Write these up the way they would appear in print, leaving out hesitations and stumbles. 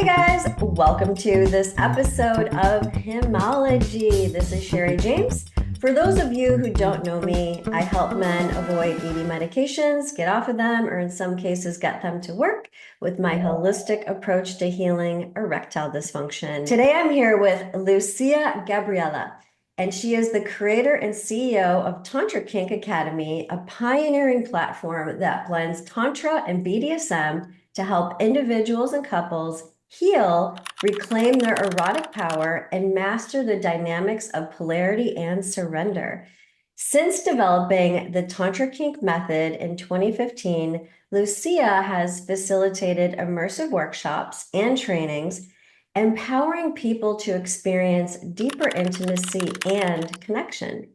Hey guys, welcome to this episode of Hymology. This is Sherry James. For those of you who don't know me, I help men avoid ED medications, get off of them, or in some cases get them to work with my holistic approach to healing erectile dysfunction. Today I'm here with Lucia Gabriella, and she is the creator and CEO of Tantrikink Academy, a pioneering platform that blends Tantra and BDSM to help individuals and couples heal, reclaim their erotic power, and master the dynamics of polarity and surrender. Since developing the Tantrikink method in 2015, Lucia has facilitated immersive workshops and trainings, empowering people to experience deeper intimacy and connection.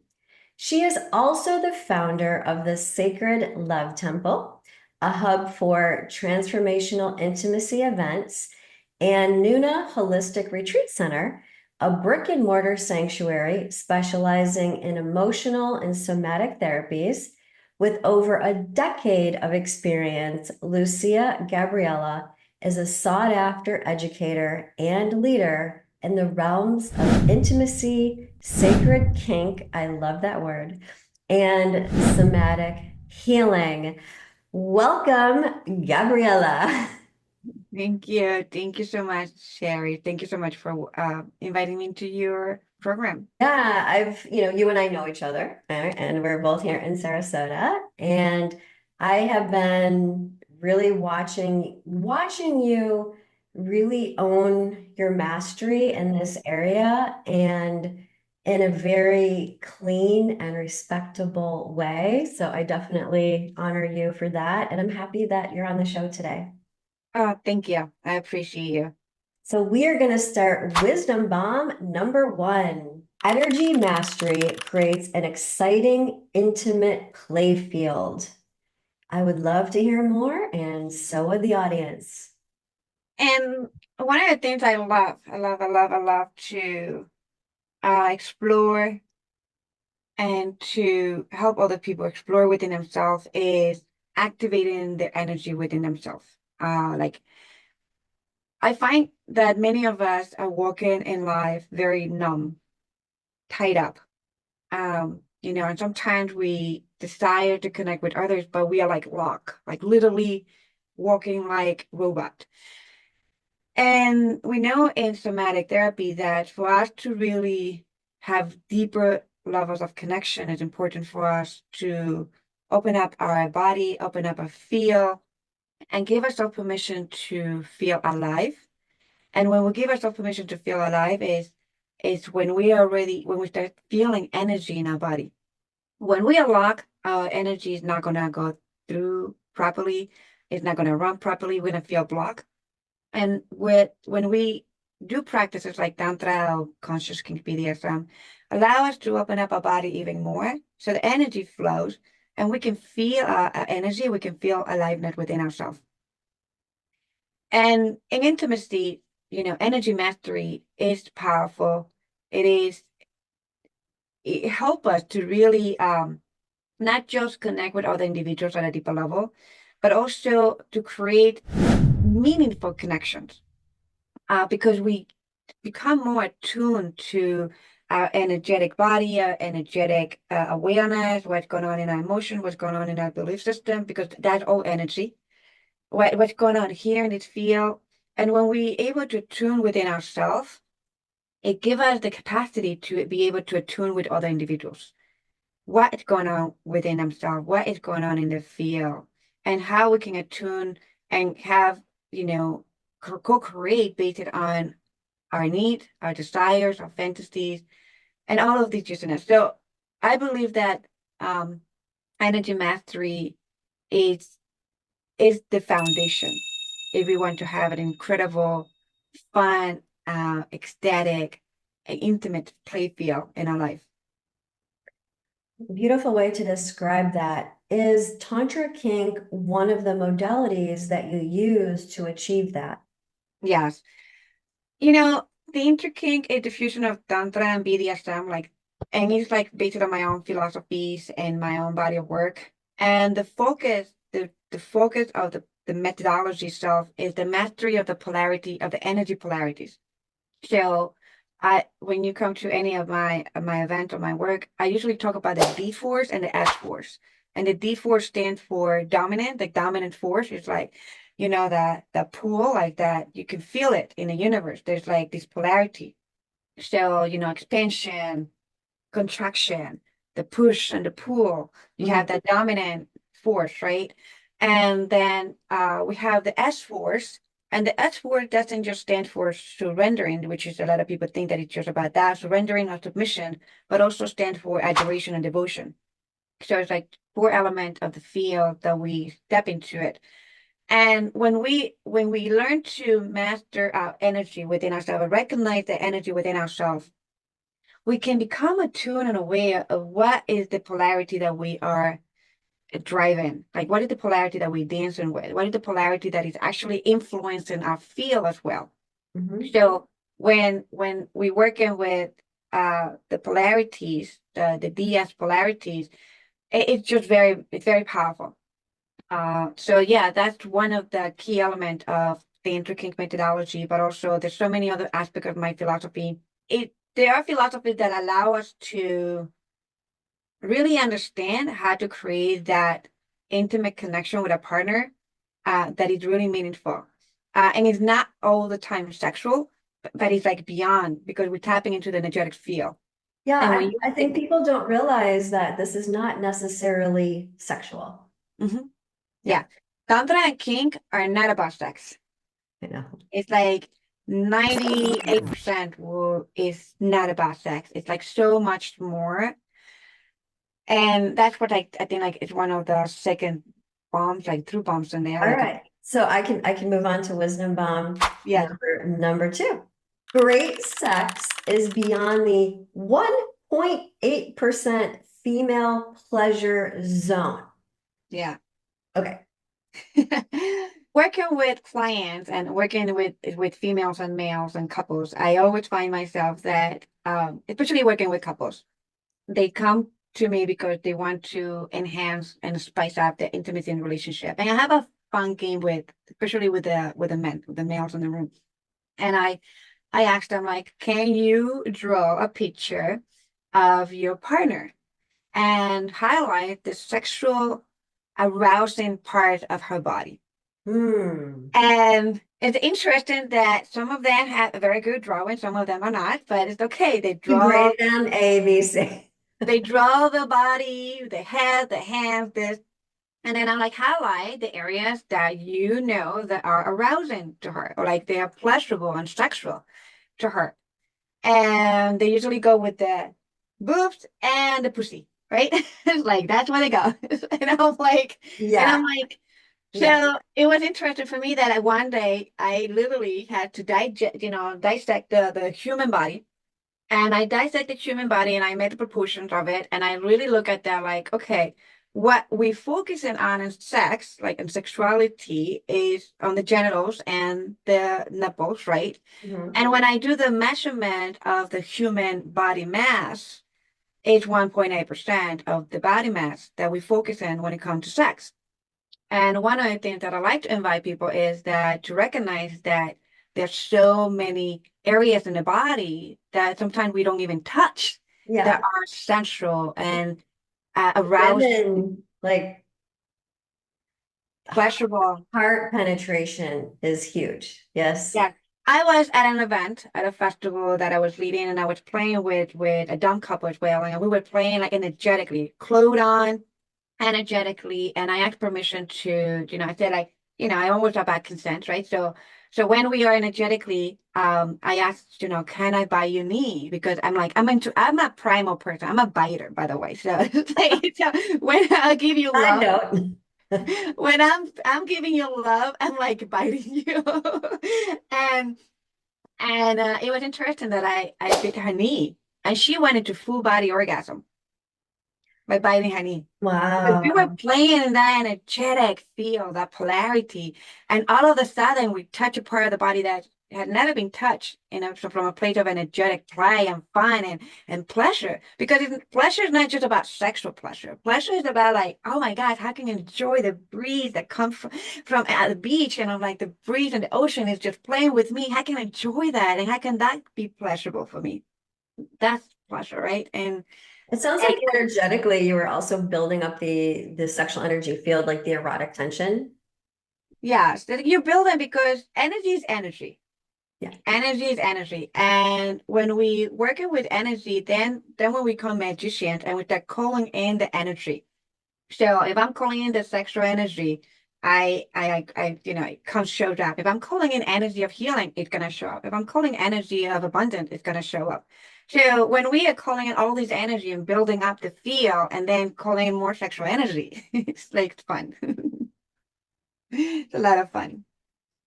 She is also the founder of the Sacred Love Temple, a hub for transformational intimacy events, and Nuna Holistic Retreat Center, a brick-and-mortar sanctuary specializing in emotional and somatic therapies. With over a decade of experience, Lucia Gabriella is a sought-after educator and leader in the realms of intimacy, sacred kink, I love that word, and somatic healing. Welcome, Gabriella. Thank you. Thank you so much, Sherry. Thank you so much for inviting me into your program. Yeah, you and I know each other, right? And we're both here in Sarasota. And I have been really watching you really own your mastery in this area and in a very clean and respectable way. So I definitely honor you for that. And I'm happy that you're on the show today. Thank you. I appreciate you. So we are going to start wisdom bomb number 1. Energy mastery creates an exciting, intimate play field. I would love to hear more, and so would the audience. And one of the things I love to explore and to help other people explore within themselves is activating their energy within themselves. Like I find that many of us are walking in life very numb, tied up. And sometimes we desire to connect with others, but we are like locked, like literally walking like robot. And we know in somatic therapy that for us to really have deeper levels of connection, it's important for us to open up our body, open up our feel, and give ourselves permission to feel alive. And when we give ourselves permission to feel alive is when we start feeling energy in our body. When we are locked, our energy is not gonna go through properly. It's not gonna run properly. We're gonna feel blocked. And when we do practices like Tantra or conscious kink BDSM, allow us to open up our body even more, so the energy flows, and we can feel our energy. We can feel aliveness within ourselves. And in intimacy, energy mastery is powerful. It helps us to really not just connect with other individuals at a deeper level, but also to create meaningful connections because we become more attuned to our energetic body, our energetic awareness, what's going on in our emotion, what's going on in our belief system, because that's all energy. What's going on here in this field. And when we're able to tune within ourselves, it gives us the capacity to be able to attune with other individuals. What is going on within themselves? What is going on in the field? And how we can attune and have, co-create based on our needs, our desires, our fantasies, and all of these uses. So I believe that energy mastery is the foundation if we want to have an incredible, fun, ecstatic, intimate play feel in our life. Beautiful way to describe that. Is Tantra Kink one of the modalities that you use to achieve that? Yes. The Tantrikink is the fusion of Tantra and BDSM, and it's like based on my own philosophies and my own body of work. And the focus of the methodology itself is the mastery of the polarity of the energy polarities. So when you come to any of my events or my work, I usually talk about the D force and the S force. And the D force stands for dominant, like dominant force. It's like, that pull, like that, you can feel it in the universe. There's like this polarity. So, expansion, contraction, the push and the pull. You have that dominant force, right? And then we have the S force. And the S force doesn't just stand for surrendering, which is a lot of people think that it's just about that, surrendering or submission, but also stand for adoration and devotion. So it's like 4 elements of the field that we step into it. And when we learn to master our energy within ourselves, recognize the energy within ourselves, we can become attuned and aware of what is the polarity that we are driving. Like, what is the polarity that we're dancing with? What is the polarity that is actually influencing our field as well? So when we're working with the polarities, the DS polarities, it's just it's very powerful. So yeah, that's one of the key elements of the Tantrikink methodology, but also there's so many other aspects of my philosophy. There are philosophies that allow us to really understand how to create that intimate connection with a partner that is really meaningful. And it's not all the time sexual, but it's like beyond, because we're tapping into the energetic field. Yeah, I think people don't realize that this is not necessarily sexual. Yeah. Tantra and kink are not about sex. I know. It's like 98% is not about sex. It's like so much more. And that's what I think like it's one of the second bombs, like true bombs in there. All Like right. So I can move on to wisdom bomb yeah. number 2. Great sex is beyond the 1.8% female pleasure zone. Yeah. Okay. Working with clients and working with females and males and couples, I always find myself that especially working with couples, they come to me because they want to enhance and spice up the intimacy in relationship. And I have a fun game especially with the men, with the males in the room. And I asked them, like, can you draw a picture of your partner and highlight the sexual arousing part of her body? And it's interesting that some of them have a very good drawing, some of them are not, but it's okay. They draw. Grade them A, B, C. They draw the body, the head, the hands, this. And then I like highlight the areas that that are arousing to her, or like they are pleasurable and sexual to her. And they usually go with the boobs and the pussy, right? It's like that's where they go. And I'm like, so it was interesting for me that one day I literally had to dissect the human body. And I dissect the human body and I made the proportions of it. And I really look at that like, okay, what we focusing on in sex, like in sexuality, is on the genitals and the nipples, right? And when I do the measurement of the human body mass, it's 1.8% of the body mass that we focus on when it comes to sex. And one of the things that I like to invite people is that to recognize that there's so many areas in the body that sometimes we don't even touch that are sensual and arousing, like pleasurable. Heart penetration is huge. Yes. Yeah. I was at an event at a festival that I was leading, and I was playing with a dumb couple as well, and we were playing like energetically, clothed on, energetically, and I asked permission to, I said like, I always about consent, right? So when we are energetically, I asked, can I buy you knee? Because I'm a primal person. I'm a biter, by the way. So, so when I give you love, when I'm giving you love, I'm like biting you. and it was interesting that I bit her knee, and she went into full body orgasm by biting her knee. Wow. We were playing in that energetic field, that polarity, and all of a sudden we touch a part of the body that had never been touched, so from a place of energetic play and fun and pleasure. Because pleasure is not just about sexual pleasure. Pleasure is about like, oh my God, how can you enjoy the breeze that comes from at the beach? And I'm like, the breeze and the ocean is just playing with me. How can I enjoy that? And how can that be pleasurable for me? That's pleasure, right? It sounds like energetically you were also building up the sexual energy field, like the erotic tension. yes, that you're building because energy is energy. Yeah. Energy is energy. And when we working with energy, then when we become magicians and we start calling in the energy. So if I'm calling in the sexual energy, it comes shows up. If I'm calling in energy of healing, it's gonna show up. If I'm calling energy of abundance, it's gonna show up. So when we are calling in all this energy and building up the field and then calling in more sexual energy, it's like fun. It's a lot of fun.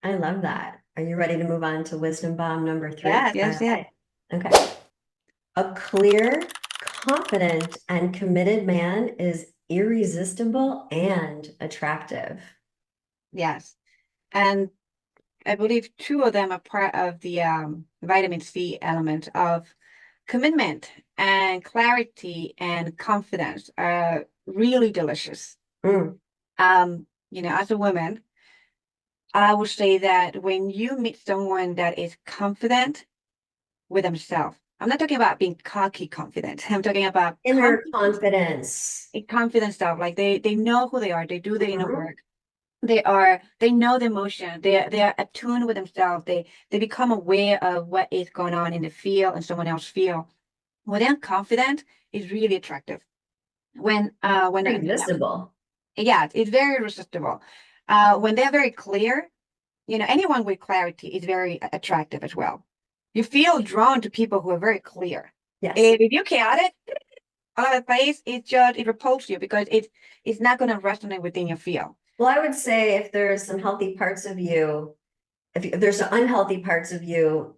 I love that. Are you ready to move on to wisdom bomb number 3? Yes, yes, yes. Okay. A clear, confident, and committed man is irresistible and attractive. Yes. And I believe two of them are part of the vitamin C element of commitment and clarity and confidence are really delicious. Mm. As a woman, I would say that when you meet someone that is confident with themselves, I'm not talking about being cocky confident. I'm talking about Inner confidence. confident stuff. Like they know who they are, they do their inner Mhm. work. They know the emotion. They are attuned with themselves. They become aware of what is going on in the field and someone else feel. When they're confident, is really attractive. When Irresistible. yeah, it's very irresistible. When they're very clear, anyone with clarity is very attractive as well. You feel drawn to people who are very clear. Yes. If you're chaotic, all over the place, it repulses you because it's not going to resonate within your field. Well, I would say if there's some healthy parts of you, if there's some unhealthy parts of you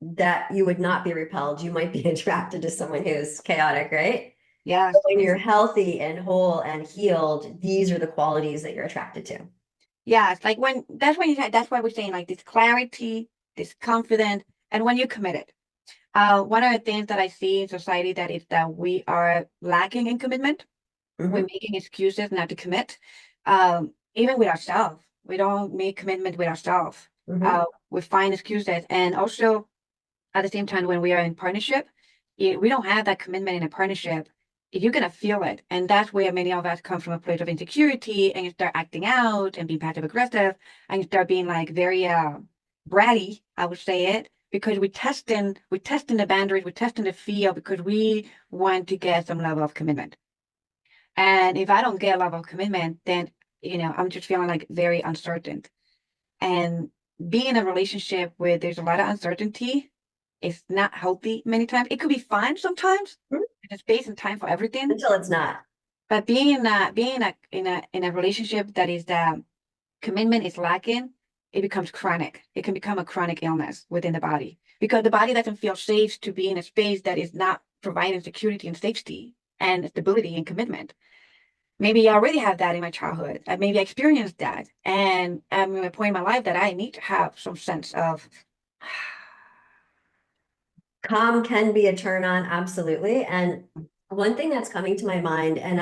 that you would not be repelled, you might be attracted to someone who's chaotic, right? Yes, But when you're healthy and whole and healed, these are the qualities that you're attracted to. yes. Like that's why we're saying like this clarity, this confidence, and when you're committed. One of the things that I see in society that is that we are lacking in commitment. We're Mhm. making excuses not to commit. Even with ourselves, we don't make commitment with ourselves. Mhm. We find excuses, and also at the same time when we are in partnership, we don't have that commitment in a partnership. You're gonna feel it, and that's where many of us come from a place of insecurity, and you start acting out and being passive aggressive, and you start being like very bratty. I would say it because we testing the boundaries, we testing the field because we want to get some level of commitment. And if I don't get a level of commitment, then I'm just feeling like very uncertain. And being in a relationship where there's a lot of uncertainty is not healthy many times. It could be fine sometimes. Mhm. There's space and time for everything. Until it's not. But being in a relationship that is the commitment is lacking, it becomes chronic. It can become a chronic illness within the body because the body doesn't feel safe to be in a space that is not providing security and safety and stability and commitment. Maybe I already have that in my childhood. Maybe I experienced that. And I'm at a point in my life that I need to have some sense of Calm can be a turn on, absolutely. And one thing that's coming to my mind, and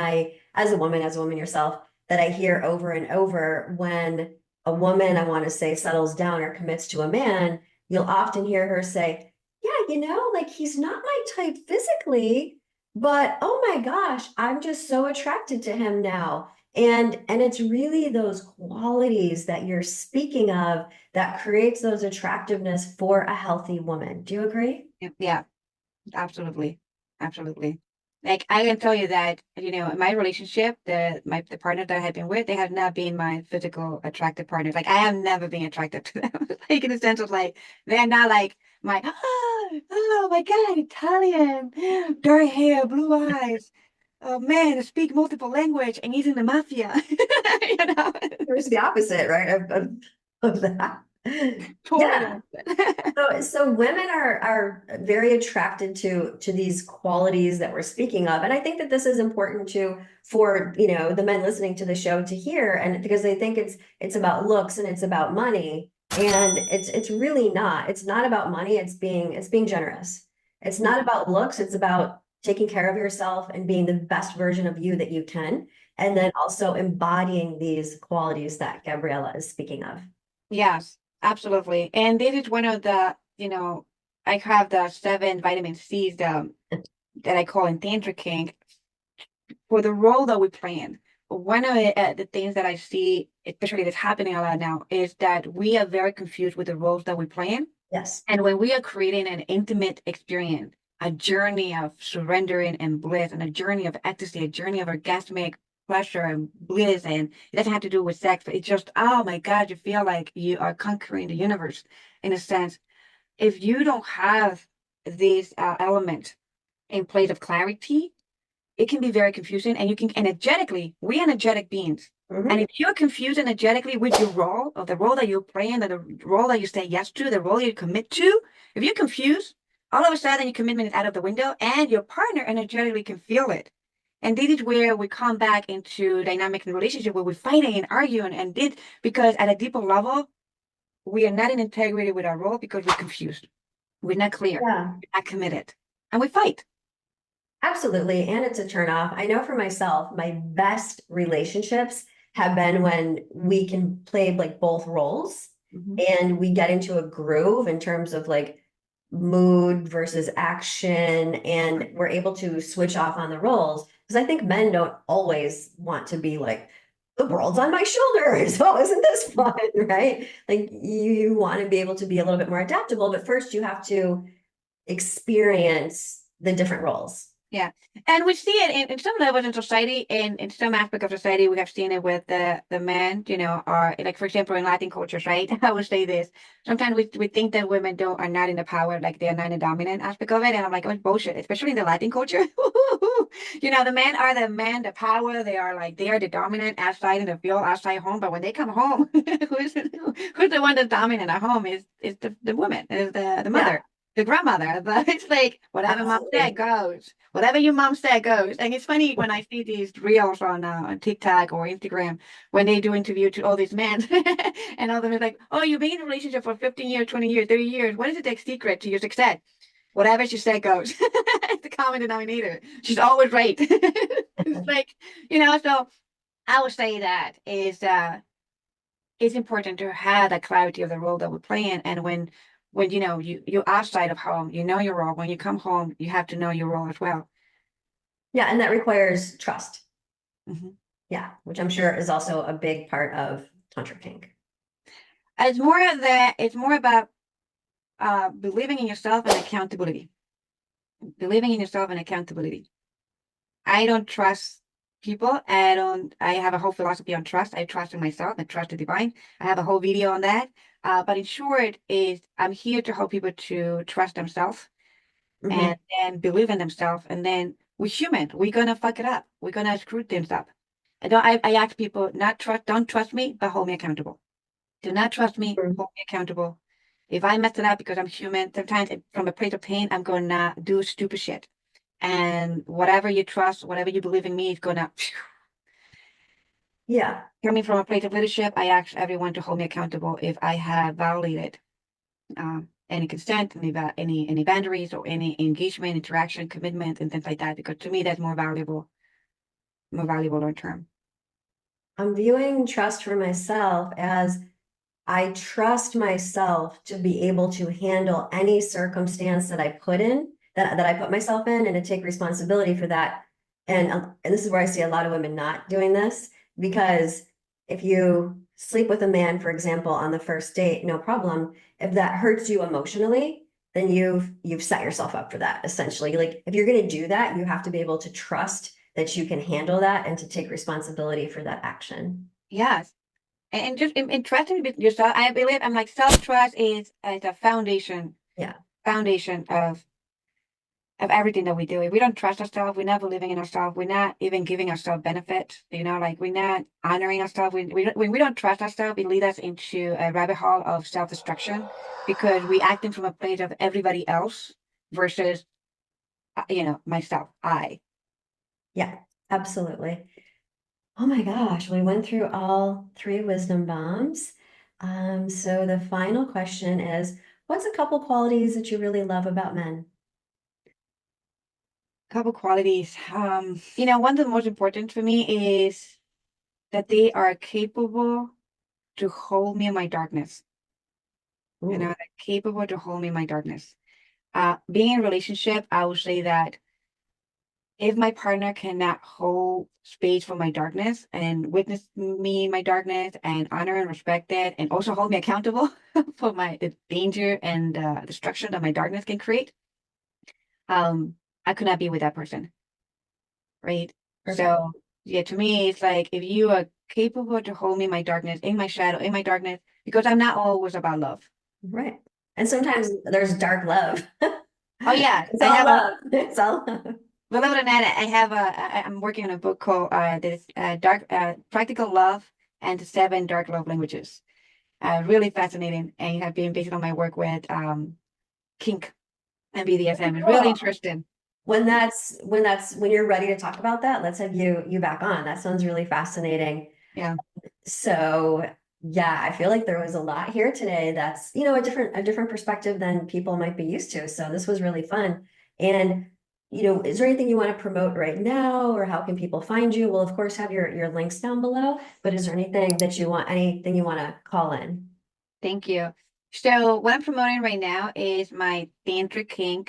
as a woman yourself, that I hear over and over when a woman, I want to say, settles down or commits to a man, you'll often hear her say, yeah, like he's not my type physically, but oh my gosh, I'm just so attracted to him now. And it's really those qualities that you're speaking of that creates those attractiveness for a healthy woman. Do you agree? yeah, absolutely. Absolutely. Like I can tell you that, in my relationship, the partner that I have been with, they have not been my physical attractive partners. Like I have never been attracted to them. Like in the sense of like they're not like my oh my God, Italian, dark hair, blue eyes. Oh man, to speak multiple language and he's in the mafia. You know? There's the opposite, right? Of that. Totally Yeah. opposite. So women are very attracted to these qualities that we're speaking of. And I think that this is important too for, the men listening to the show to hear, and because they think it's about looks and it's about money. And it's really not. It's not about money. It's being generous. It's not about looks. It's about taking care of yourself and being the best version of you that you can. And then also embodying these qualities that Gabriella is speaking of. Yes, absolutely. And this is one of the, I have the 7 vitamin C's that I call in Tantrikink for the role that we play in. One of the things that I see, especially that's happening a lot now, is that we are very confused with the roles that we play in. Yes. And when we are creating an intimate experience, a journey of surrendering and bliss, and a journey of ecstasy, a journey of orgasmic pleasure and bliss, and it doesn't have to do with sex, but it's just, oh my God, you feel like you are conquering the universe in a sense. If you don't have this element in place of clarity, it can be very confusing, and you can energetically, we energetic beings. And Mhm. if you're confused energetically with your role, or the role that you're playing, or the role that you say yes to, the role you commit to, if you're confused, all of a sudden your commitment is out of the window, and your partner energetically can feel it. And this is where we come back into dynamic relationship where we're fighting and arguing and did because at a deeper level, we are not in integrity with our role because we're confused. We're not clear. Yeah. We're not committed. And we fight. Absolutely. And it's a turnoff. I know for myself, my best relationships have been when we can play like both roles Mhm. and we get into a groove in terms of like mood versus action, and we're able to switch off on the roles. Because I think men don't always want to be like, the world's on my shoulders. Oh, isn't this fun? Right? Like you want to be able to be a little bit more adaptable, but first you have to experience the different roles. Yeah. And we see it in some levels in society, and in some aspect of society, we have seen it with the men, are like, for example, in Latin cultures, right? I would say this. Sometimes we think that women don't are not in the power, like they're not in the dominant aspect of it. And I'm like, oh, it's bullshit, especially in the Latin culture. The men are the men, the power, they are the dominant outside in the field, outside home. But when they come home, who's the one that's dominant at home is the woman, is the Yeah, mother, the grandmother. But it's like whatever mom said absolutely. goes. Whatever your mom said goes. And it's funny when I see these reels on TikTok or Instagram when they do interview to all these men and all of them is like, oh, you've been in a relationship for 15 years, 20 years, 30 years. What is the secret to your success? Whatever she said goes. It's the common denominator. She's always right. It's like, so I would say that is it's important to have that clarity of the role that we're playing. And when you're outside of home, you know your role. When you come home, you have to know your role as well. Yeah, and that requires trust. Mhm. Yeah, which I'm sure is also a big part of Tantra kink. It's more of that. It's more about believing in yourself and accountability. Believing in yourself and accountability. I don't trust people. I don't. I have a whole philosophy on trust. I trust in myself and trust the divine. I have a whole video on that. But in short, is I'm here to help people to trust themselves Mhm. and then believe in themselves. And then we're human. We're gonna fuck it up. We're gonna screw things up. I ask people not trust. Don't trust me, but hold me accountable. Do not trust me, Mhm. hold me accountable. If I mess it up because I'm human, sometimes from a place of pain, I'm gonna do stupid shit. And whatever you trust, whatever you believe in me is gonna Yeah, coming from a place of leadership. I ask everyone to hold me accountable if I have violated any consent, any boundaries, or any engagement, interaction, commitment, and things like that. Because to me, that's more valuable long term. I'm viewing trust for myself as I trust myself to be able to handle any circumstance that I put in, that I put myself in, and to take responsibility for that. And this is where I see a lot of women not doing this, because if you sleep with a man, for example, on the first date, no problem. If that hurts you emotionally, then you've set yourself up for that, essentially. Like if you're going to do that, you have to be able to trust that you can handle that and to take responsibility for that action. Yes. And just in trusting yourself, I believe I'm like self-trust is a Yeah. foundation of everything that we do. If we don't trust ourselves, we're not believing in ourselves, we're not even giving ourselves benefits, like we're not honoring ourselves. When we don't trust ourselves, it leads us into a rabbit hole of self-destruction because we acting from a place of everybody else versus, myself, I. Yeah, absolutely. Oh my gosh, we went through all three wisdom bombs. So the final question is, what's a couple qualities that you really love about men? Couple qualities. One of the most important for me is that they are capable to hold me in my darkness. Ooh, They're capable to hold me in my darkness. Being in a relationship, I would say that if my partner cannot hold space for my darkness and witness me in my darkness and honor and respect it, and also hold me accountable for the danger and destruction that my darkness can create, I could not be with that person, right? perfect. So yeah, to me, it's like if you are capable to hold me in my darkness, in my shadow, in my darkness, because I'm not always about love. Right. And sometimes there's dark love. Oh yeah, It's I all have love. It's all love. believe it or not, I'm working on a book called this Dark Practical Love and the Seven Dark Love Languages. Really fascinating, and have been based on my work with kink and BDSM. It's really Cool. interesting. When you're ready to talk about that, let's have you back on. That sounds really fascinating. Yeah. So yeah, I feel like there was a lot here today that's, a different perspective than people might be used to. So this was really fun. And, is there anything you want to promote right now, or how can people find you? We'll of course have your links down below, but is there anything you want to call in? Thank you. So what I'm promoting right now is my Tantrikink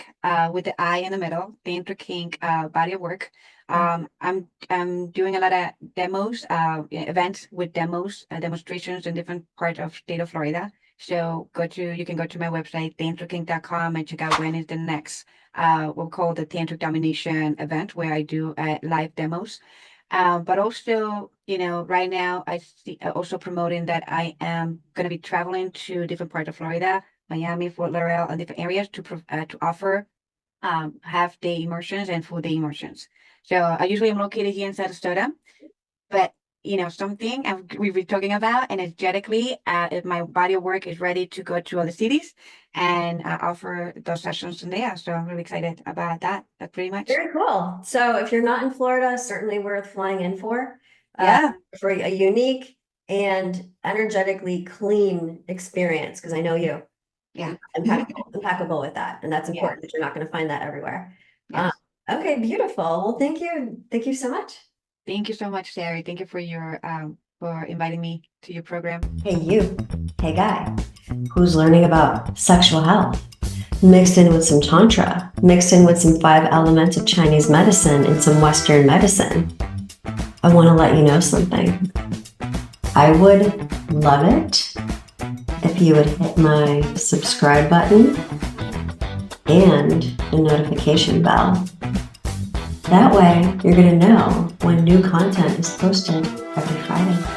with the I in the middle, Tantrikink body of work. I'm doing a lot of demos, events with demos, demonstrations in different parts of state of Florida. So you can go to my website, tantrikink.com, and check out when is the next we'll call the Tantric Domination event, where I do live demos. But also, right now I see also promoting that I am going to be traveling to different parts of Florida, Miami, Fort Lauderdale, and different areas to offer half day immersions and full day immersions. So I usually am located here in Sarasota, but something we've been talking about energetically, if my body of work is ready to go to other cities and offer those sessions in there. So I'm really excited about that. That's pretty much. Very cool. So if you're not in Florida, certainly worth flying in uh, Yeah. for a unique and energetically clean experience, because I know you. Yeah. Impeccable with that. And that's Yeah. important because you're not going to find that everywhere. Yes. Okay, beautiful. Well, thank you. Thank you so much. Thank you so much, Sari. Thank you for inviting me to your program. Hey, you. Hey, guy, who's learning about sexual health, mixed in with some Tantra, mixed in with some 5 elements of Chinese medicine and some Western medicine. I want to let you know something. I would love it if you would hit my subscribe button and the notification bell. That way, you're going to know when new content is posted every Friday.